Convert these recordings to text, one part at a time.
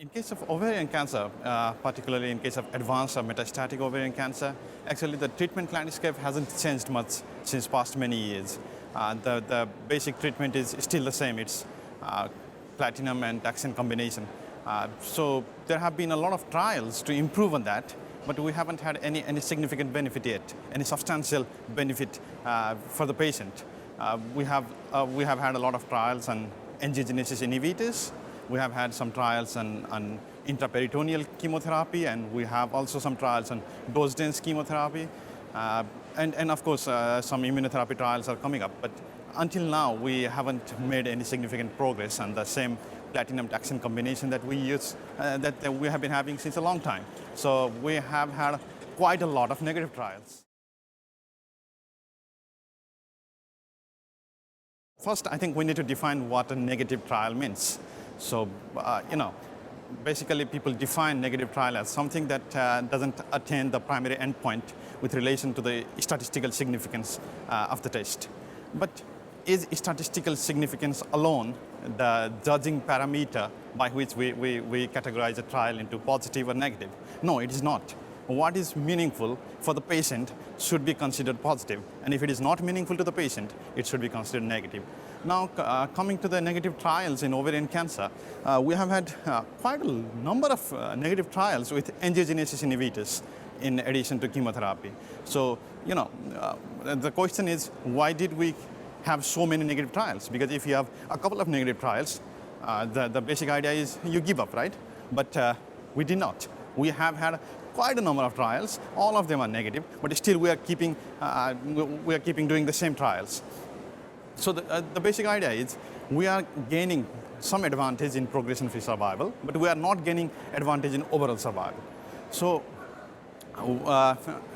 In case of ovarian cancer, particularly in case of advanced or metastatic ovarian cancer, actually the treatment landscape hasn't changed much since past many years. The basic treatment is still the same. It's platinum and taxane combination. So there have been a lot of trials to improve on that, but we haven't had any significant benefit yet, any substantial benefit for the patient. We have had a lot of trials on angiogenesis inhibitors. We have had some trials on intraperitoneal chemotherapy, and we have also some trials on dose-dense chemotherapy. And of course, some immunotherapy trials are coming up. But until now, we haven't made any significant progress on the same platinum-taxane combination that we use, that we have been having since a long time. So we have had quite a lot of negative trials. First, I think we need to define what a negative trial means. So, basically people define negative trial as something that doesn't attain the primary endpoint with relation to the statistical significance of the test. But is statistical significance alone the judging parameter by which we categorize a trial into positive or negative? No, it is not. What is meaningful for the patient should be considered positive, and if it is not meaningful to the patient, it should be considered negative. Now, coming to the negative trials in ovarian cancer, we have had quite a number of negative trials with angiogenesis inhibitors in addition to chemotherapy. So, the question is, why did we have so many negative trials? Because if you have a couple of negative trials, the basic idea is you give up, right? But we did not. We have had quite a number of trials. All of them are negative, but still we are keeping doing the same trials. So the basic idea is we are gaining some advantage in progression-free survival, but we are not gaining advantage in overall survival. So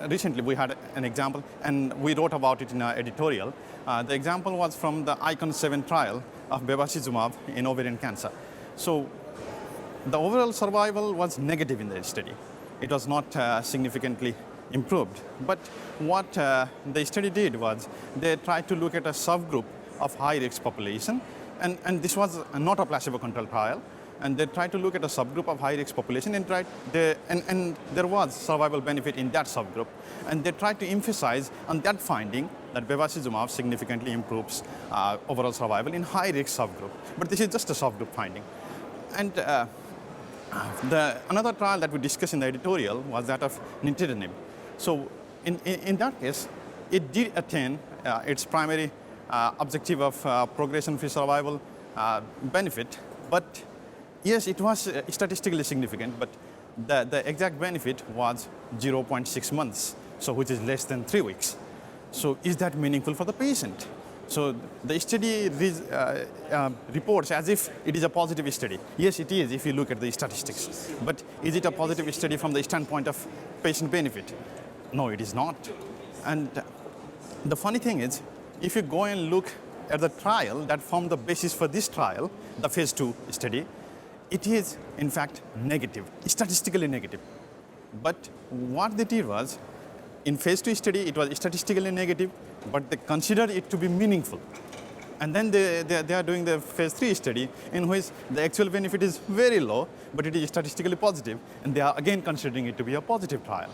recently we had an example, and we wrote about it in our editorial. The example was from the ICON-7 trial of bevacizumab in ovarian cancer. So the overall survival was negative in the study. It was not significantly improved. But what the study did was they tried to look at a subgroup of high-risk population, and this was not a placebo-controlled trial. And they tried to look at a subgroup of high-risk population and there was survival benefit in that subgroup. And they tried to emphasize on that finding that bevacizumab significantly improves overall survival in high-risk subgroup. But this is just a subgroup finding. And another trial that we discussed in the editorial was that of nintedanib. So in that case, it did attain its primary objective of progression-free survival benefit, but yes, it was statistically significant, but the exact benefit was 0.6 months, so which is less than 3 weeks. So is that meaningful for the patient? So the study reports as if it is a positive study. Yes, it is if you look at the statistics. But is it a positive study from the standpoint of patient benefit? No, it is not. And the funny thing is, if you go and look at the trial that formed the basis for this trial, the phase 2 study, it is in fact negative, statistically negative. But what they did was, in phase 2 study, it was statistically negative, but they considered it to be meaningful. And then they are doing the phase 3 study in which the actual benefit is very low, but it is statistically positive, and they are again considering it to be a positive trial.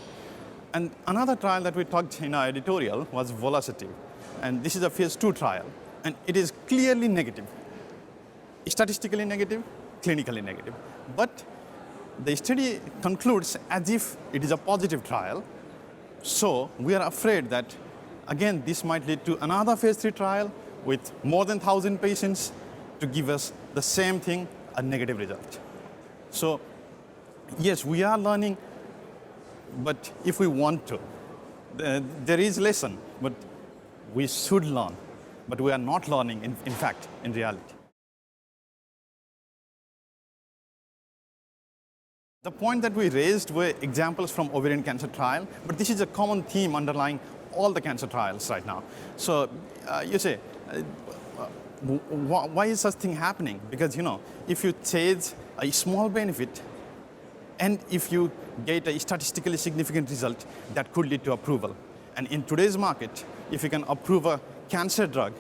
And another trial that we talked in our editorial was volasertib. And this is a phase 2 trial, and it is clearly negative, statistically negative, clinically negative. But the study concludes as if it is a positive trial. So we are afraid that, again, this might lead to another phase 3 trial with more than 1,000 patients to give us the same thing, a negative result. So yes, we are learning, but if we want to, there is lesson, but we should learn, but we are not learning in fact, in reality. The point that we raised were examples from ovarian cancer trial, but this is a common theme underlying all the cancer trials right now. So you say, why is such thing happening? Because, if you chase a small benefit and if you get a statistically significant result, that could lead to approval. And in today's market, if you can approve a cancer drug,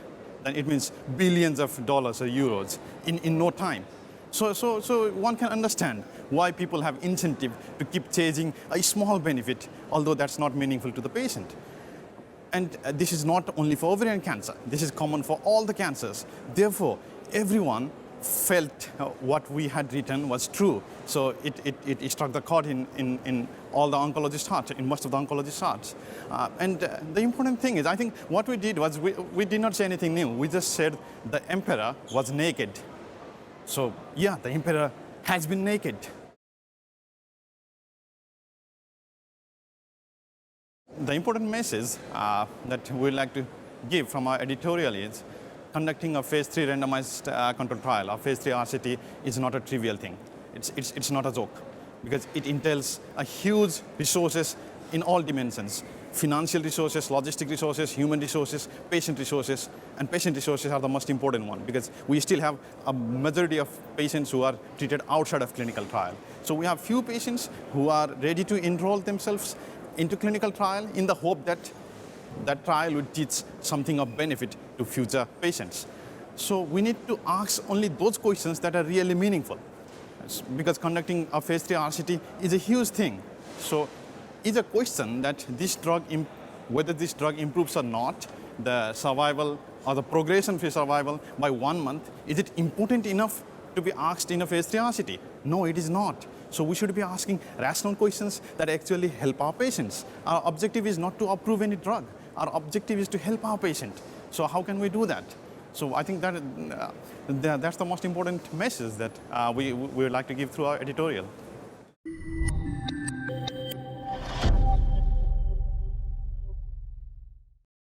then it means billions of dollars or euros in no time. So one can understand why people have incentive to keep chasing a small benefit, although that's not meaningful to the patient. And this is not only for ovarian cancer. This is common for all the cancers. Therefore, everyone felt what we had written was true. So it struck the chord in all the oncologists' hearts, in most of the oncologists' hearts. And the important thing is, I think what we did was we did not say anything new. We just said the emperor was naked. So yeah, the emperor has been naked. The important message that we'd like to give from our editorial is conducting a phase 3 randomized control trial, or phase 3 RCT, is not a trivial thing. It's not a joke, because it entails a huge resources in all dimensions: financial resources, logistic resources, human resources, and patient resources are the most important one, because we still have a majority of patients who are treated outside of clinical trial. So we have few patients who are ready to enroll themselves into clinical trial in the hope that that trial would teach something of benefit to future patients. So we need to ask only those questions that are really meaningful, because conducting a phase 3 RCT is a huge thing. So is a question that whether this drug improves or not, the survival or the progression-free survival by 1 month, is it important enough to be asked in a phase 3 RCT? No, it is not. So we should be asking rational questions that actually help our patients. Our objective is not to approve any drug. Our objective is to help our patient. So how can we do that? So I think that that's the most important message that we would like to give through our editorial.